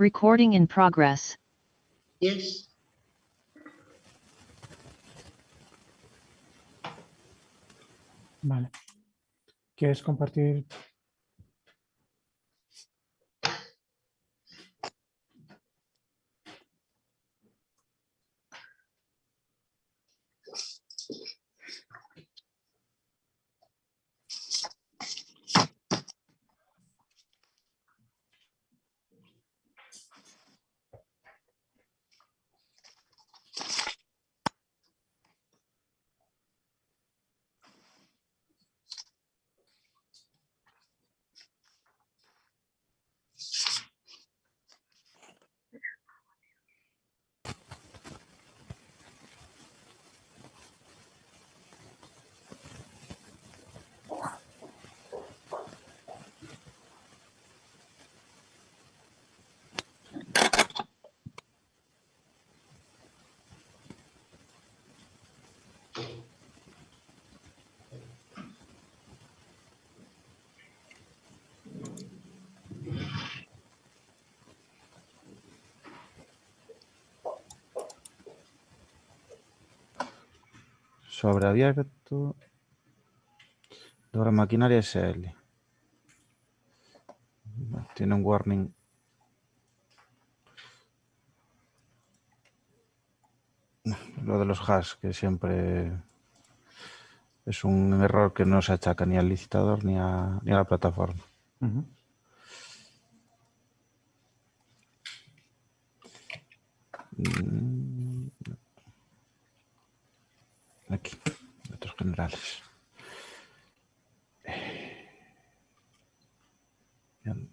Recording in progress. Yes. Vale. ¿Quieres compartir? Sobre abierto. Ahora maquinaria SL. Tiene un warning. Lo de los hash, que siempre es un error que no se achaca ni al licitador ni a la plataforma. Ujú. Aquí, datos generales. Bien.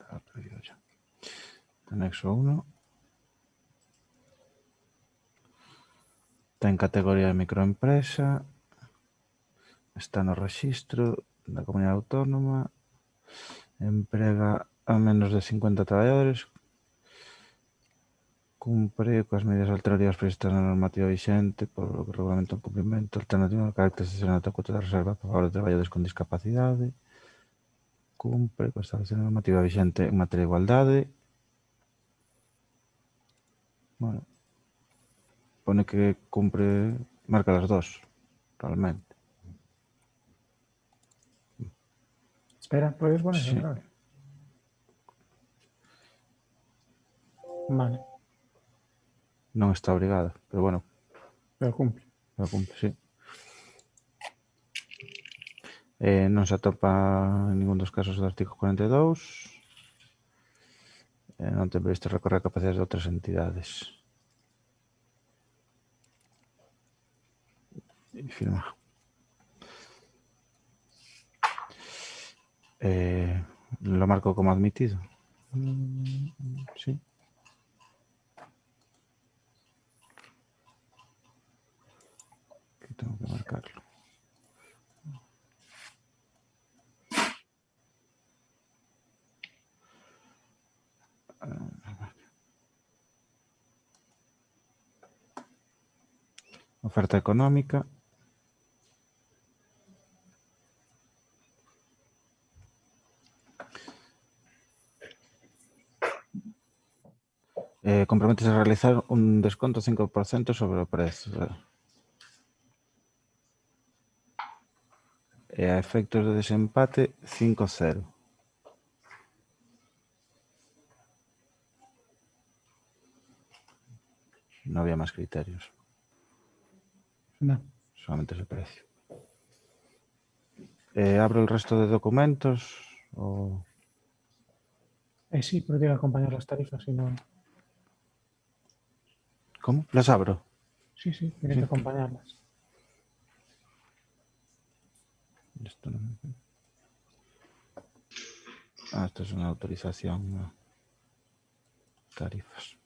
Estaba perdido ya. Anexo 1. Está en categoría de microempresa. Está no rexistro da comunidade autónoma. Emprega a menos de 50 traballadores. Cumpre coas medidas alternativas previstas na normativa vixente por o que regulamenta un cumprimento alternativo de carácter excepcional da cuota de reserva a favor de traballadores con discapacidade. Cumpre coa establece a normativa vixente en materia de igualdade. Bueno, pone que cumpre, marca las dos, realmente. Espera, ¿puedes poner Sí. otra vez? Vale, Non está obrigada, pero bueno, pero cumple. lo cumple, sí. Non se atopa en ningún dos casos do artigo 42. Non ten previsto recorrer a capacidades de outras entidades. E firma. Lo marco como admitido. Sí. Aquí tengo que marcarlo. Oferta económica. Comprometes a realizar un desconto 5% sobre o prezo. E a efectos de desempate 5-0. No había más criterios, No. solamente ese precio. ¿Abro el resto de documentos? O... Sí, pero tiene que acompañar las tarifas, si no. ¿Cómo? ¿Las abro? Sí, tiene que acompañarlas. Esto no... esto es una autorización. ¿No? Tarifas.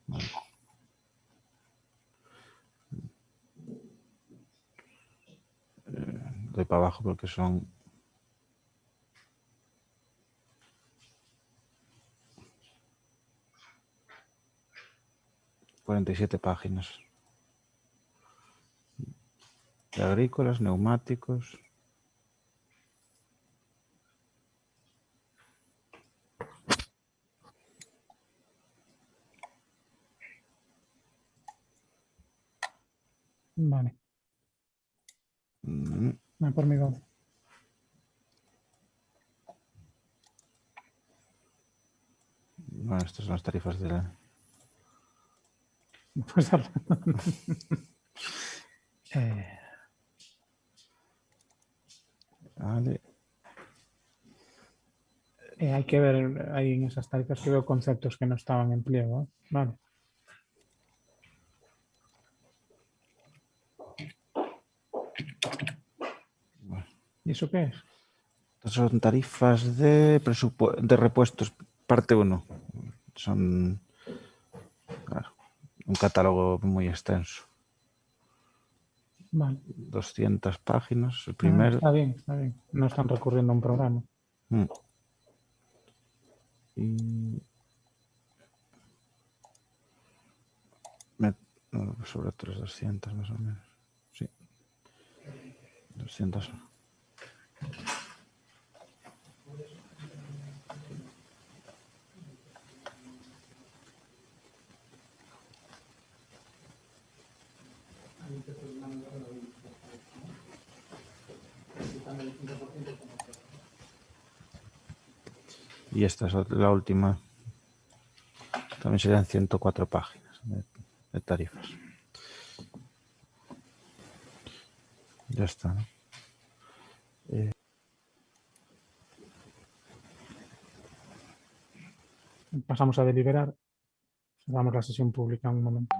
Vale. Doy para abajo porque son... 47 páginas. De agrícolas, neumáticos. Vale. Voy por mi voz. Bueno, estas son las tarifas de la... Pues habla. Vale. Hay que ver ahí en esas tarifas que veo conceptos que no estaban en pliego. Vale. Bueno. ¿Y eso qué es? Estas son tarifas de repuestos, parte 1. Son, claro, un catálogo muy extenso. Vale. 200 páginas, el primero. Está bien, está bien. No están recurriendo a un programa. Y sobre otras 200 más o menos. Sí. 200. Y esta es la última. También serían 104 páginas de tarifas. Ya está, ¿no? Pasamos a deliberar. Cerramos la sesión pública en un momento.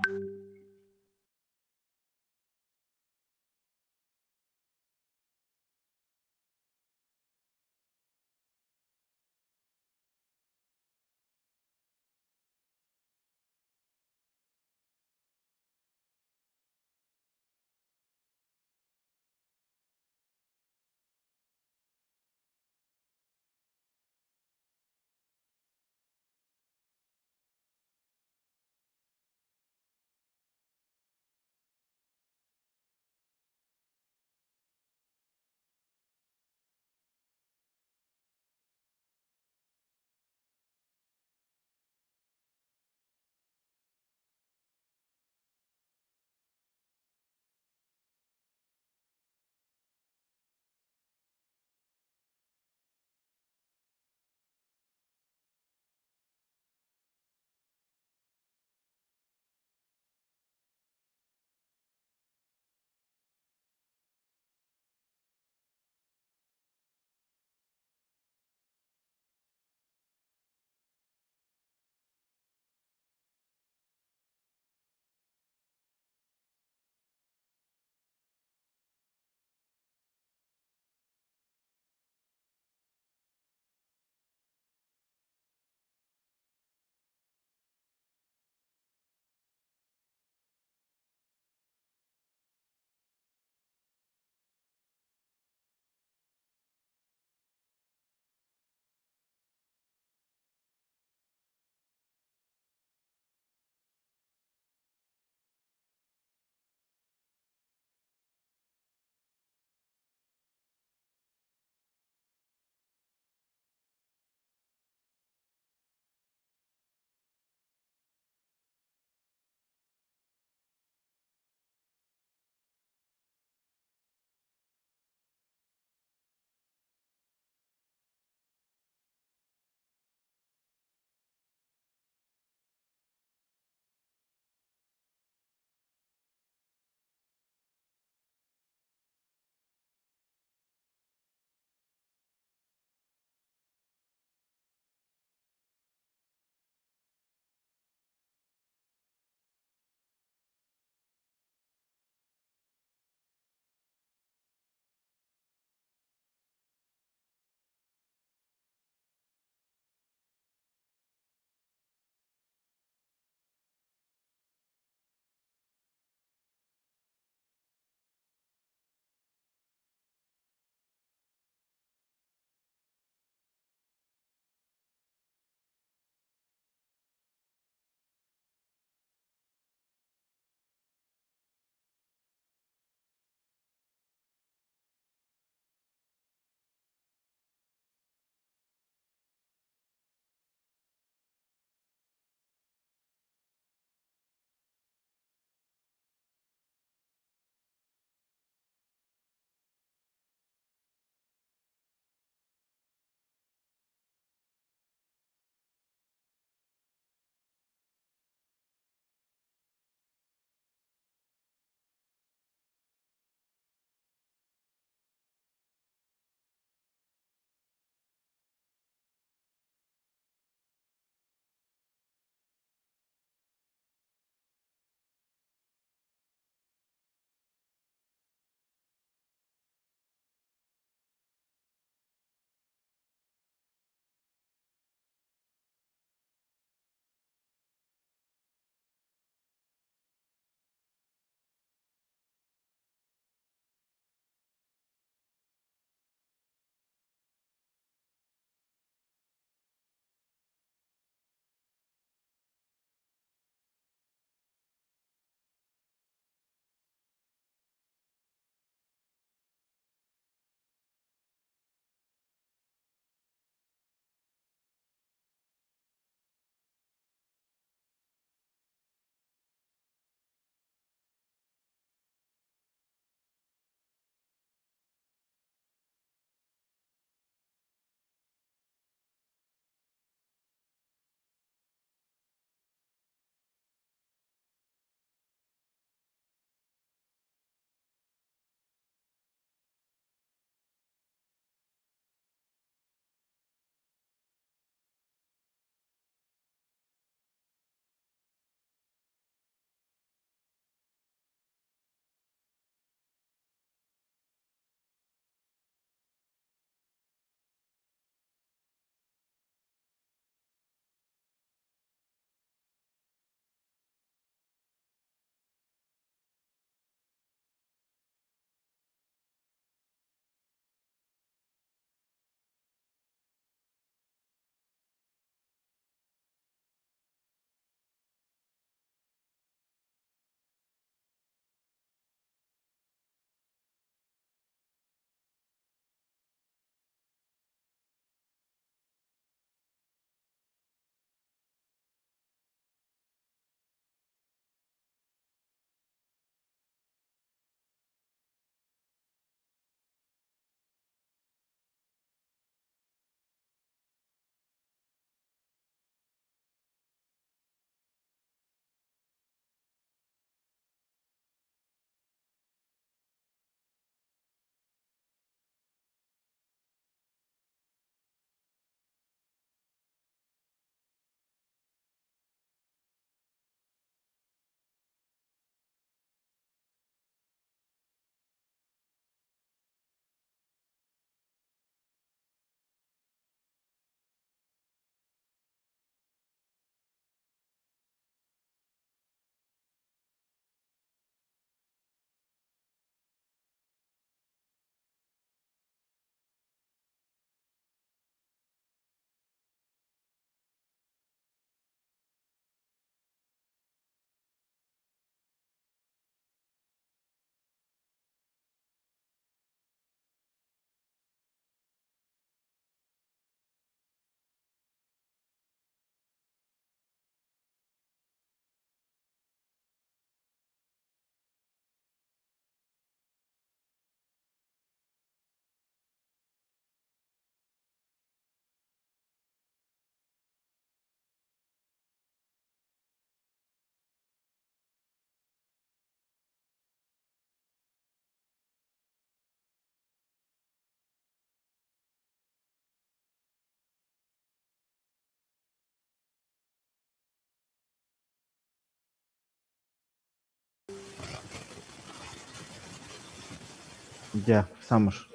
Ya, estamos.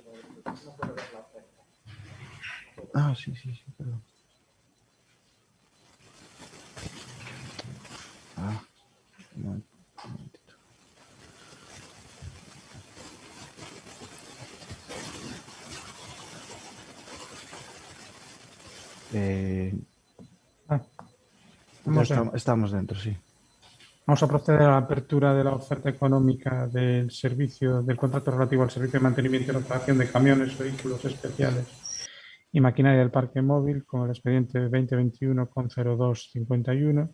Ah, sí, perdón. Ah, un momentito. Ah, Ya vamos a, estamos dentro, sí. vamos a proceder a la apertura de la oferta económica del servicio, del contrato relativo al servicio de mantenimiento y reparación de camiones, vehículos especiales y maquinaria del parque móvil con el expediente 2021-0251.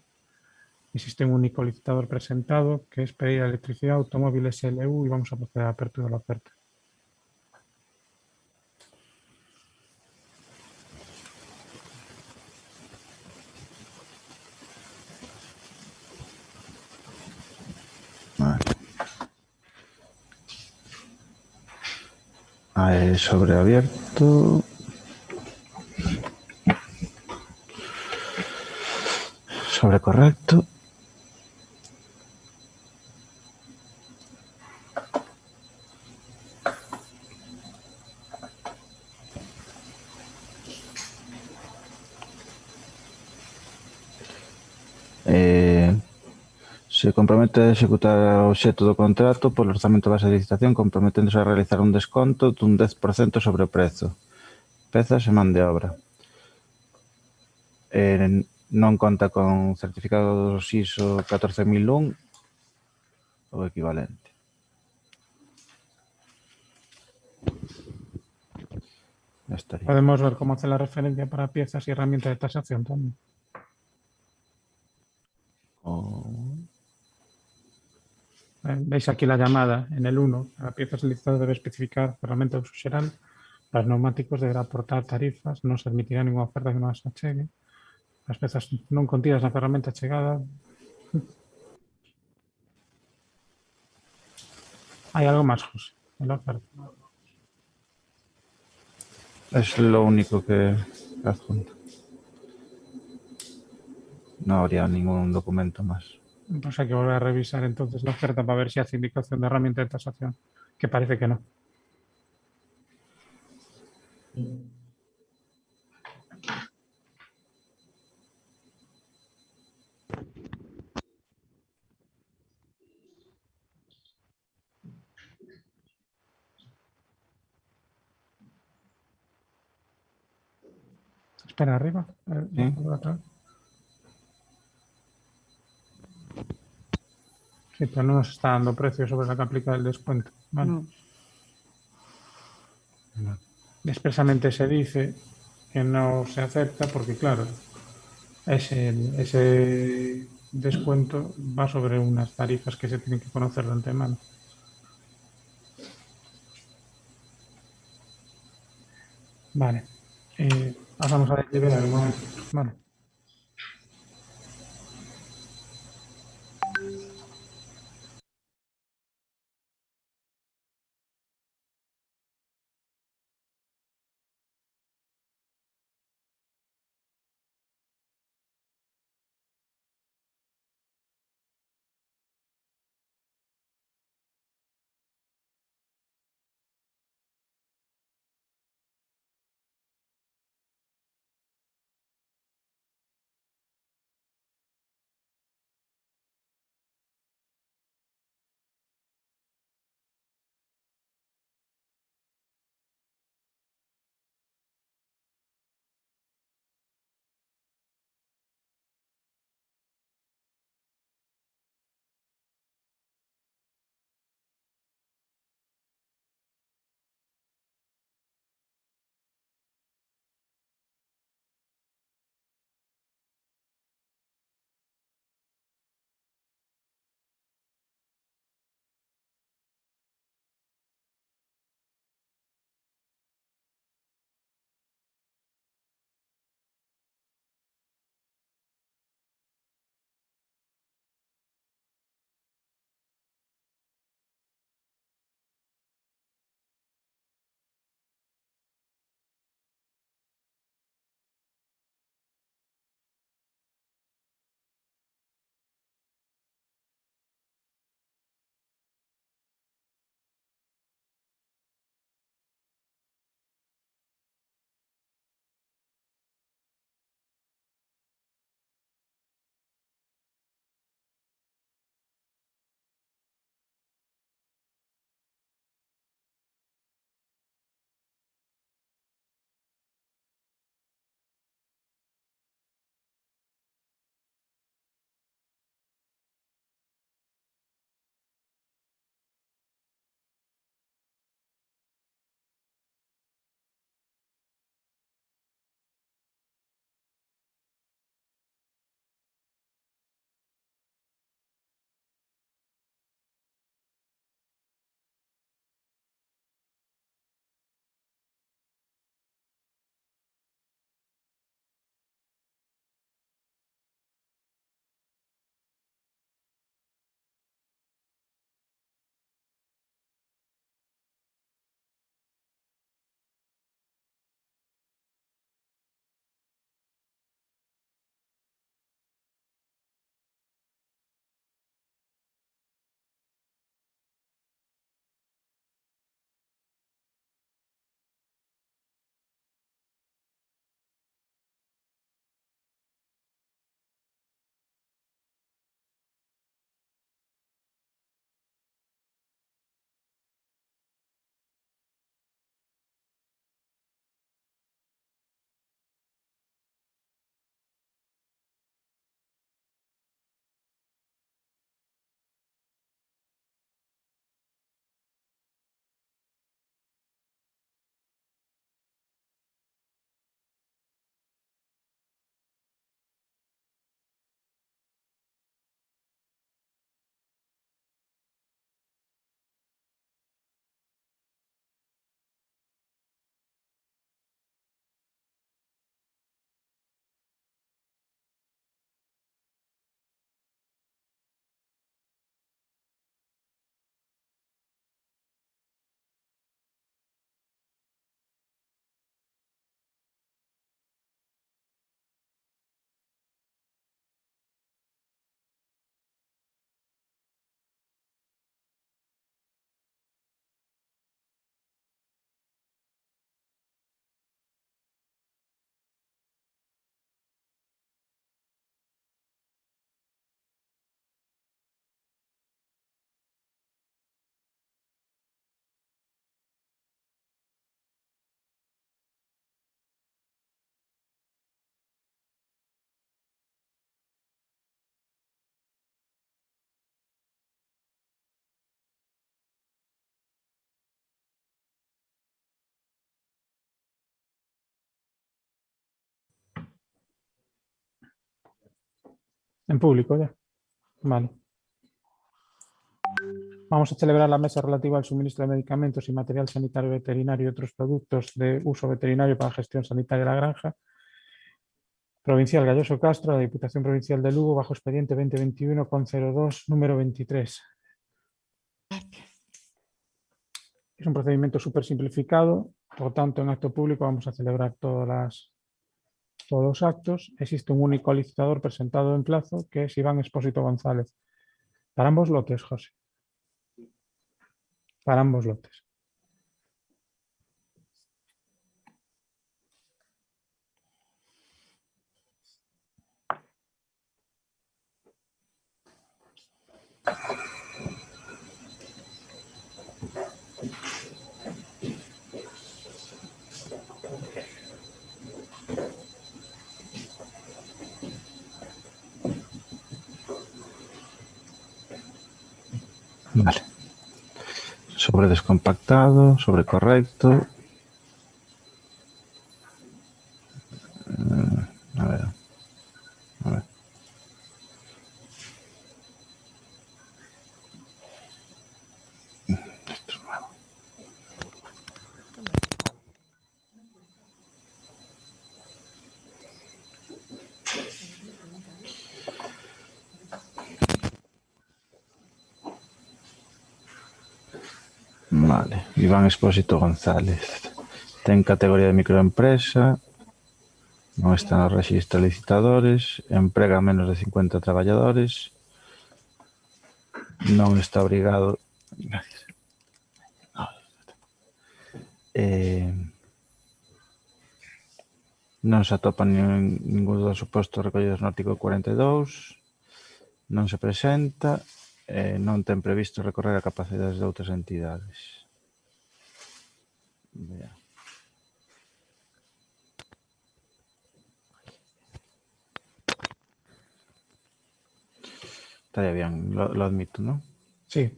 Existe un único licitador presentado, que es Pereira Electricidad Automóviles SLU, y vamos a proceder a la apertura de la oferta. Vale. Sobre abierto. Sobre correcto. Se compromete a executar o obxecto do contrato polo orzamento base de licitación comprometéndose a realizar un desconto dun 10% sobre o prezo, pezas e man de obra. Non conta con certificado ISO 14001 ou equivalente. Ya estaría. Podemos ver cómo hace la referencia para piezas y herramientas de tasación también. Veis aquí la llamada en el 1. La pieza solicitada debe especificar ferramenta de uso xeral. Para os neumáticos deberá aportar tarifas. Non se admitirá ninguna oferta que non se achegue. As pezas non contidas na ferramenta chegada. Hai algo máis, José, en la oferta. Es lo único que adjunto. No habría ningún documento más. Pues hay que volver a revisar entonces la oferta para ver si hace indicación de herramienta de tasación, que parece que no. Espera, arriba. ¿Sí? Sí, pero no nos está dando precio sobre la que aplica el descuento. Vale. No. No. Expresamente se dice que no se acepta porque, claro, ese descuento va sobre unas tarifas que se tienen que conocer de antemano. Vale. Pasamos a deliberar un momento. Vale. En público ya. Vale. Vamos a celebrar la mesa relativa al suministro de medicamentos y material sanitario veterinario y otros productos de uso veterinario para la gestión sanitaria de la granja. Provincial Galloso Castro, la Diputación Provincial de Lugo, bajo expediente 2021-02, número 23. Es un procedimiento súper simplificado, por lo tanto, en acto público vamos a celebrar todos los actos. Existe un único licitador presentado en plazo, que es Iván Expósito González. Para ambos lotes, José. Para ambos lotes. Vale. Sobre descompactado, sobre correcto. A ver. A ver. Esto es nuevo. Vale. Iván Expósito González. Ten categoría de microempresa. Non está no rexistro de licitadores. Emprega menos de 50 traballadores. Non está obrigado. Gracias. Non se atopa ningún dos supostos recollidos no artigo 42. Non se presenta. Non ten previsto recorrer a capacidades de outras entidades. Vea. Estaría bien, lo admito, ¿no? Sí.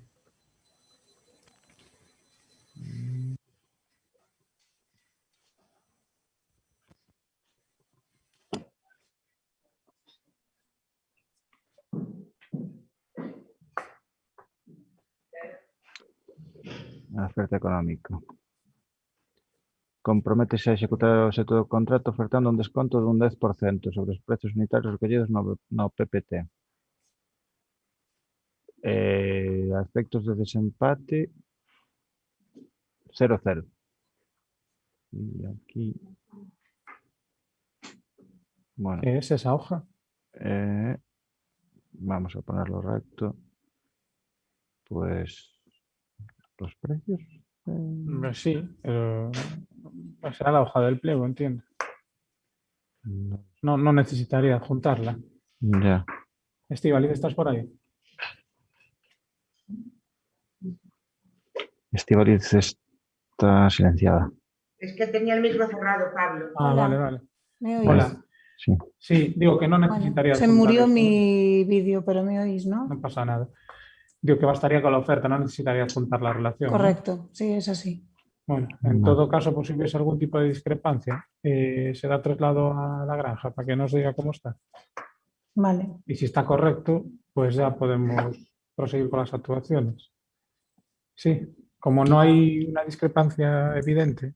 A oferta económica. Comprométese a executar o obxecto do contrato ofertando un desconto dun 10% sobre os prezos unitarios recollidos no PPT. Aspectos de desempate 0-0. Y aquí, bueno, ¿Qué es esa hoja? vamos a ponerlo recto. Pues los precios. Sí, será la hoja del pliego, entiendo. No necesitaría adjuntarla. Ya. Estíbaliz, ¿estás por ahí? Estíbaliz está silenciada. Es que tenía el micro cerrado, Pablo. Ah, Hola. vale. ¿Me oís? Hola. Sí. Sí, digo que no Bueno, necesitaría se adjuntar murió esto, mi vídeo, pero me oís, ¿no? No pasa nada. Digo que bastaría con la oferta, no necesitaría adjuntar la relación, ¿no? Correcto, sí, es así. Bueno, en No. todo caso, pues si hubiese algún tipo de discrepancia, se da traslado a la granja para que nos diga cómo está. Vale, Y si está correcto, pues ya podemos proseguir con las actuaciones. Sí, como no hay una discrepancia evidente,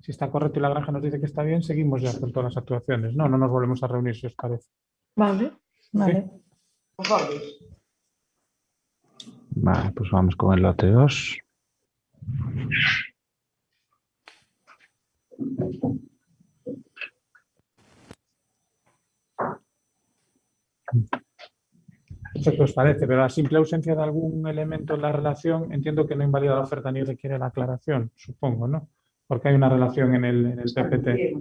si está correcto y la granja nos dice que está bien, seguimos ya con todas las actuaciones. No nos volvemos a reunir si os parece. vale. Conformes. Vale, pues vamos con el lote 2. No sé qué os parece, pero la simple ausencia de algún elemento en la relación entiendo que no invalida la oferta ni requiere la aclaración, supongo, ¿no? Porque hay una relación en el PPT.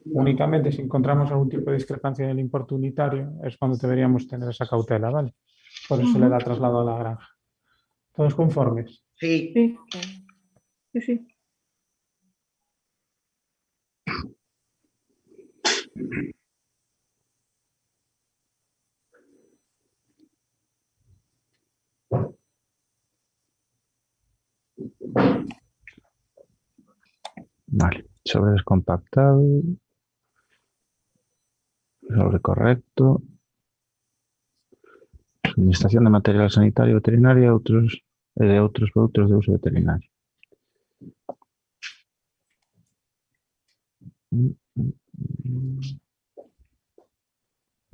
Únicamente si encontramos algún tipo de discrepancia en el importe unitario es cuando deberíamos tener esa cautela, ¿vale? Por eso le da traslado a la granja. ¿Todos conformes? Sí. Sí. Vale, sobre descompactado, sobre correcto, Administración de material sanitario e veterinario e de outros produtos de uso veterinario.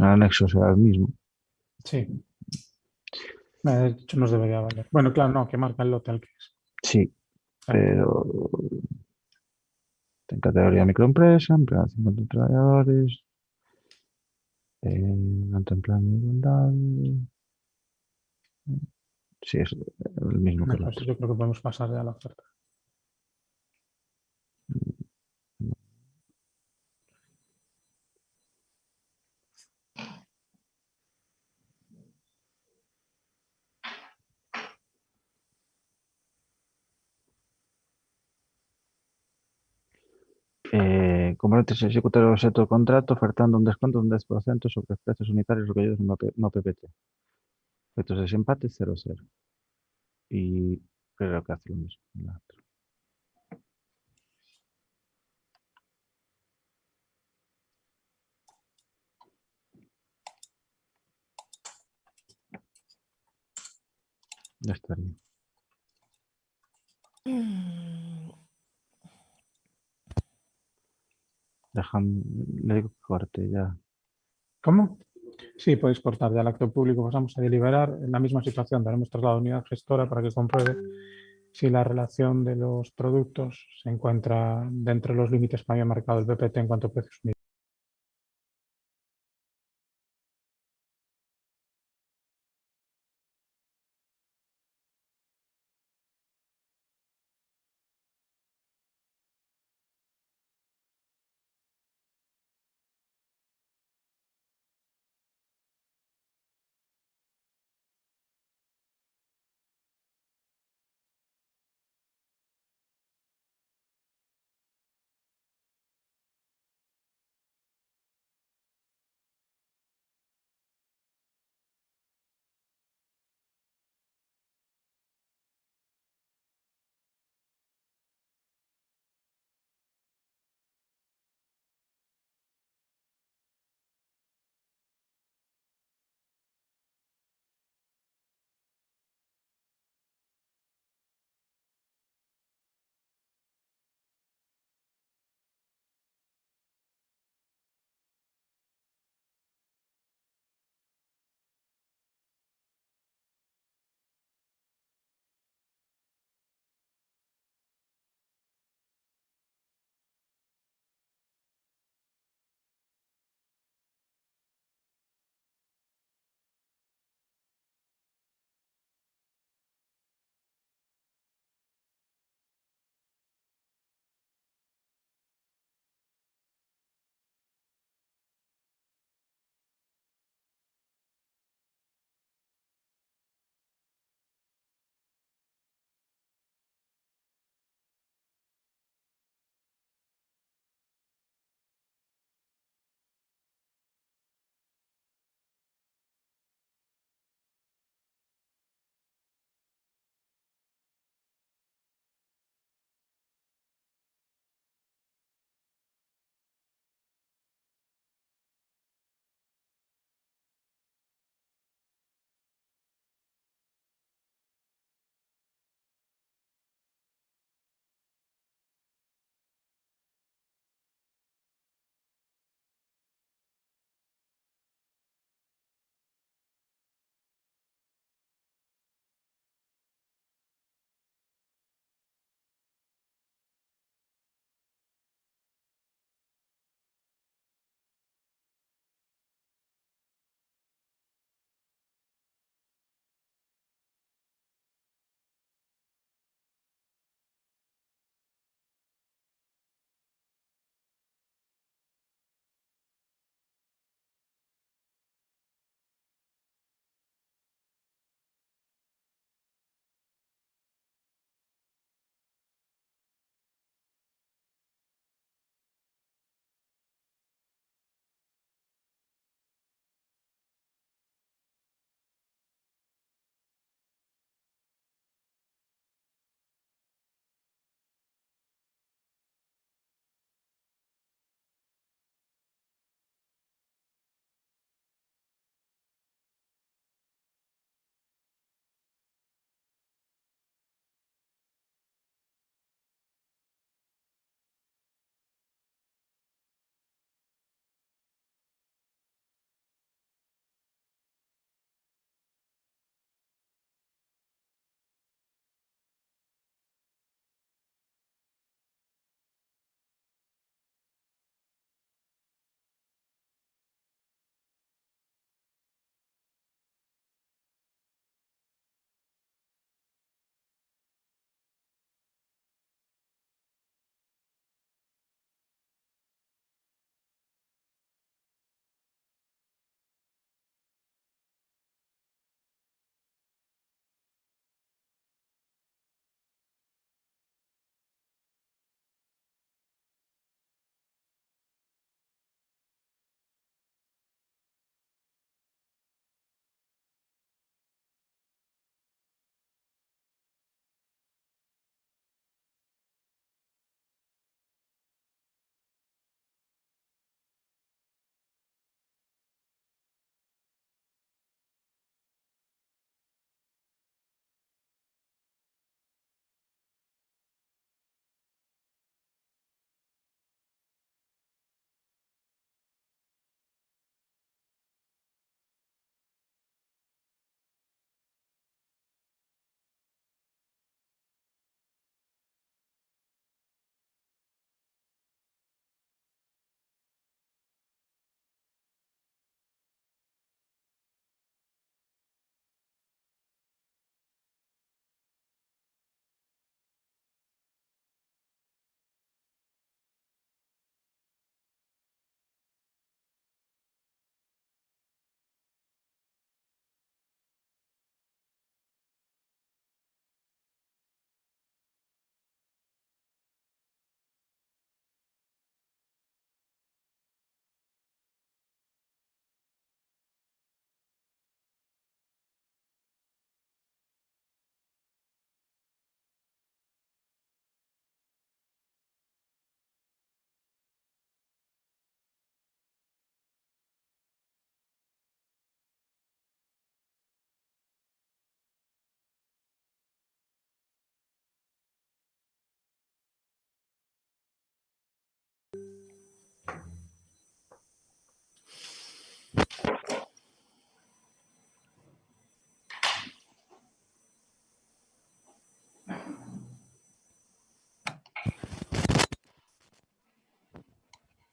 El anexo será el mismo. Sí. De hecho, nos debería valer. Bueno, claro, no, que marca el lote al que es. Sí, pero ten categoría microempresa, emplea 50 traballadores, non ten plan de igualdade. Sí, es el mismo que el Pues otro. yo creo que podemos pasar ya a la oferta. Comprométese a executar o obxecto do contrato ofertando un desconto dun 10% sobre os prezos unitarios recollidos no PPT. Efectos de desempate 0,0. Y creo que hace lo mismo. Ya estaría. Le digo que corte ya. ¿Cómo? Sí, podéis cortar ya el acto público. Pasamos a deliberar. En la misma situación daremos traslado a la unidad gestora para que compruebe si la relación de los productos se encuentra dentro de los límites que había marcado el PPT en cuanto a precios unitarios.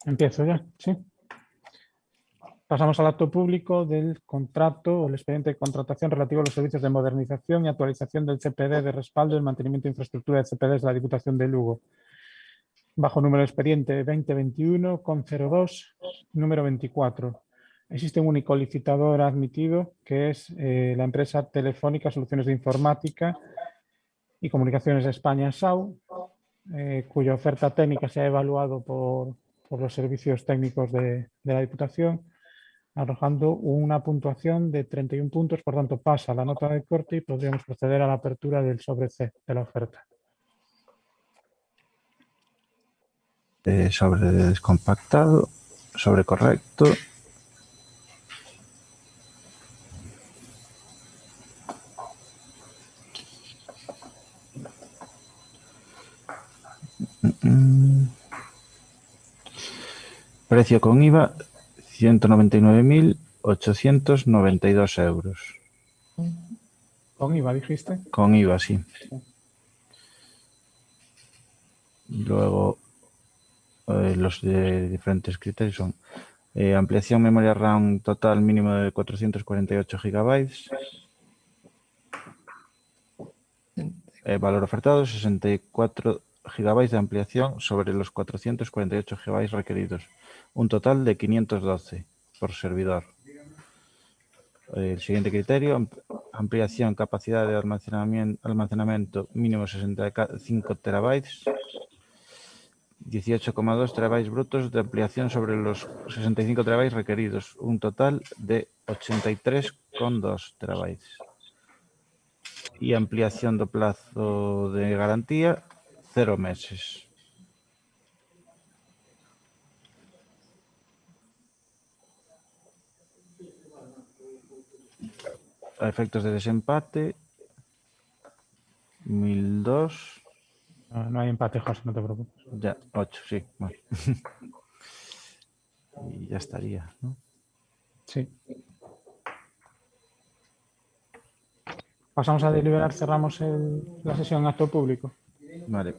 Empiezo ya, ¿sí? Pasamos al acto público del contrato o el expediente de contratación relativo a los servicios de modernización y actualización del CPD de respaldo y el mantenimiento de infraestructura de CPDs de la Diputación de Lugo. Bajo número de expediente 2021-02, número 24. Existe un único licitador admitido, que es la empresa Telefónica Soluciones de Informática y Comunicaciones de España, SAU, cuya oferta técnica se ha evaluado por los servicios técnicos de la Diputación, arrojando una puntuación de 31 puntos, por tanto pasa la nota de corte y podríamos proceder a la apertura del sobre C de la oferta. Sobre descompactado, sobre correcto. Precio con IVA, 199.892 euros. ¿Con IVA dijiste? Con IVA, sí. Luego, los de diferentes criterios son ampliación memoria RAM total mínimo de 448 GB. Valor ofertado, 64 GB de ampliación sobre los 448 GB requeridos. Un total de 512 por servidor. El siguiente criterio, ampliación capacidad de almacenamiento mínimo 65 TB. 18,2 TB brutos de ampliación sobre los 65 TB requeridos. Un total de 83,2 TB. Y ampliación do plazo de garantía 0 meses. A efectos de desempate, 1002. No hay empate, José, no te preocupes. Ya, 8, sí. Bueno. Y ya estaría, ¿no? Sí. Pasamos a deliberar, cerramos la sesión en acto público. Vale.